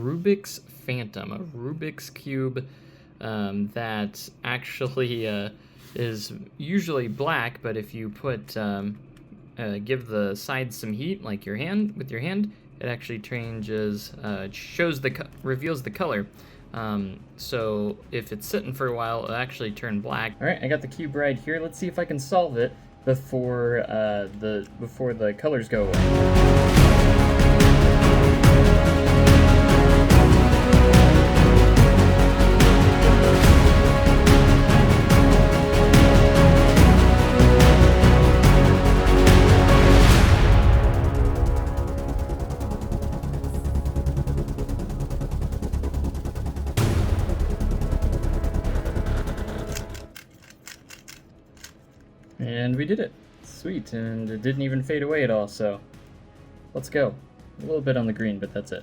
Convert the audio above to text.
Rubik's Phantom, a Rubik's Cube that actually is usually black, but if you put give the sides some heat, like your hand, with your hand, it actually changes, reveals the color. So if it's sitting for a while, it'll actually turn black. All right, I got the cube right here. Let's see if I can solve it before the colors go away. And we did it. Sweet, and it didn't even fade away at all, so let's go. A little bit on the green, but that's it.